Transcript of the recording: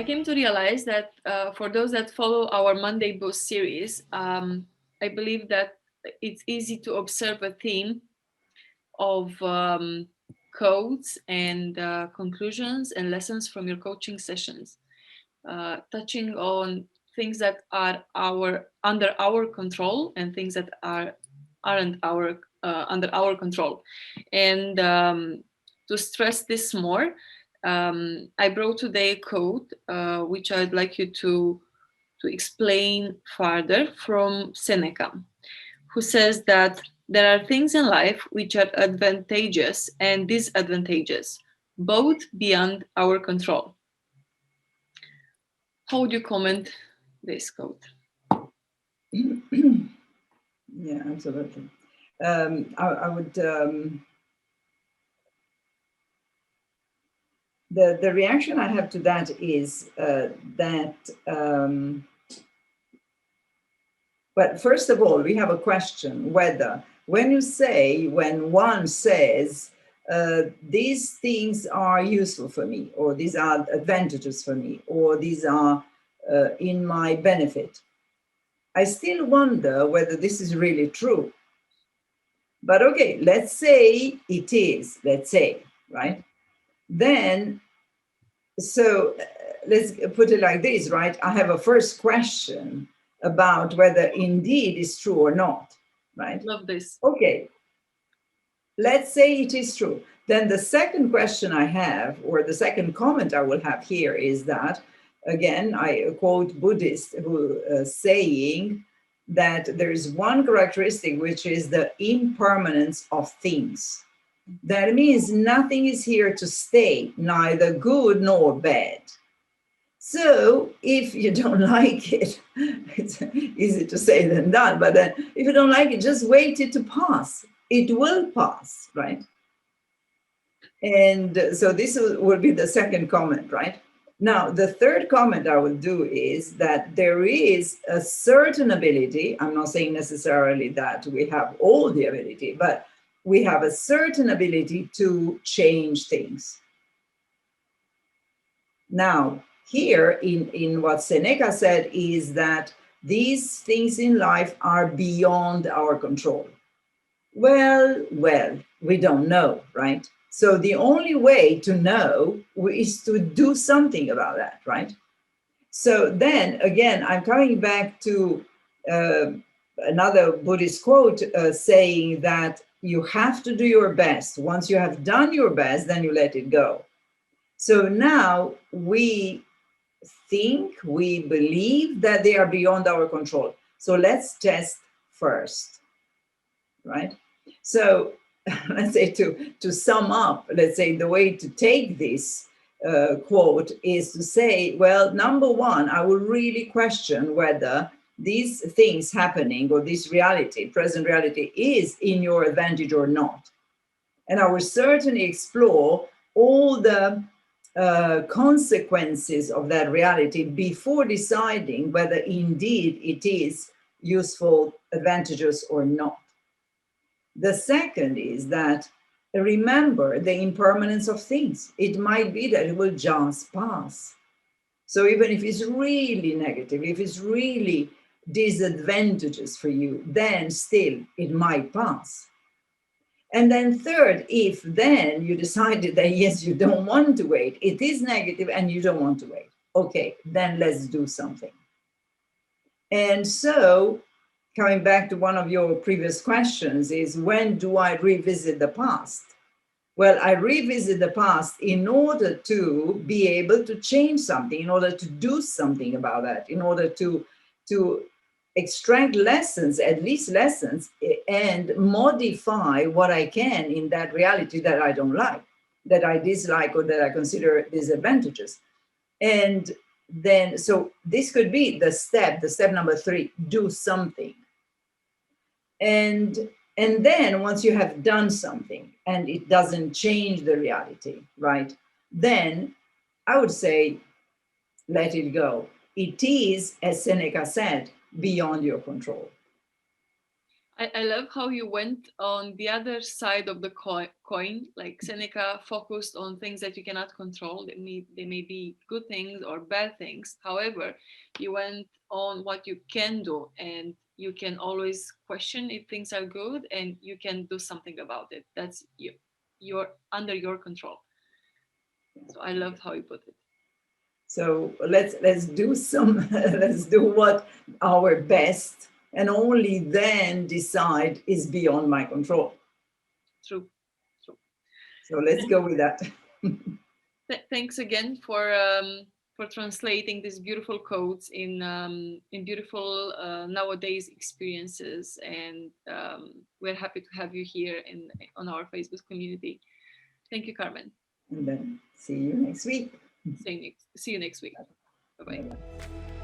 came to realize that for those that follow our Monday Boost series, I believe that it's easy to observe a theme of quotes and conclusions and lessons from your coaching sessions, touching on things that are under our control and things that aren't under our control. And to stress this more, I brought today a quote which I'd like you to explain further, from Seneca, who says that there are things in life which are advantageous and disadvantageous, both beyond our control. How would you comment this quote? Yeah, absolutely. I would. The reaction I have to that is that. But first of all, we have a question whether when one says these things are useful for me, or these are advantages for me, or these are in my benefit, I still wonder whether this is really true. But okay, let's say it is, let's say, right? Then, so let's put it like this, right? I have a first question about whether indeed it's true or not, right? Love this. Okay, let's say it is true. Then the second question I have, or the second comment I will have here, is that, again, I quote Buddhist who saying that there is one characteristic, which is the impermanence of things. That means nothing is here to stay, neither good nor bad. So if you don't like it, it's easy to say than done, but then if you don't like it, just wait it to pass. It will pass, right? And so this will be the second comment, right? Now, the third comment I will do is that there is a certain ability. I'm not saying necessarily that we have all the ability, but we have a certain ability to change things. Now, here in what Seneca said is that these things in life are beyond our control. Well, we don't know, right? So the only way to know is to do something about that, right? So then again, I'm coming back to another Buddhist quote saying that you have to do your best. Once you have done your best, then you let it go. So now we think, we believe that they are beyond our control. So let's test first, right? So let's say to sum up, let's say the way to take this quote is to say, well, number one, I will really question whether these things happening or this reality, present reality, is in your advantage or not. And I will certainly explore all the consequences of that reality before deciding whether indeed it is useful, advantageous or not. The second is that remember the impermanence of things. It might be that it will just pass. So even if it's really negative, if it's really disadvantageous for you, then still it might pass. And then third, if then you decided that yes, you don't want to wait, it is negative and you don't want to wait, okay, then let's do something. And so coming back to one of your previous questions is, when do I revisit the past? Well, I revisit the past in order to be able to change something, in order to do something about that, in order to extract lessons, at least lessons, and modify what I can in that reality that I don't like, that I dislike, or that I consider disadvantageous. And then, so this could be the step number 3, do something. And then once you have done something and it doesn't change the reality, right? Then I would say, let it go. It is, as Seneca said, beyond your control. I love how you went on the other side of the coin. Like Seneca focused on things that you cannot control. They may be good things or bad things. However, you went on what you can do, and you can always question if things are good, and you can do something about it. That's you. You're under your control. So I loved how you put it. So let's do some let's do what our best, and only then decide is beyond my control. True. True. So let's go with that. Thanks again for translating these beautiful quotes in beautiful nowadays experiences, and we're happy to have you here on our Facebook community. Thank you, Carmen. And then see you next week. See you next week. Bye bye. Bye-bye.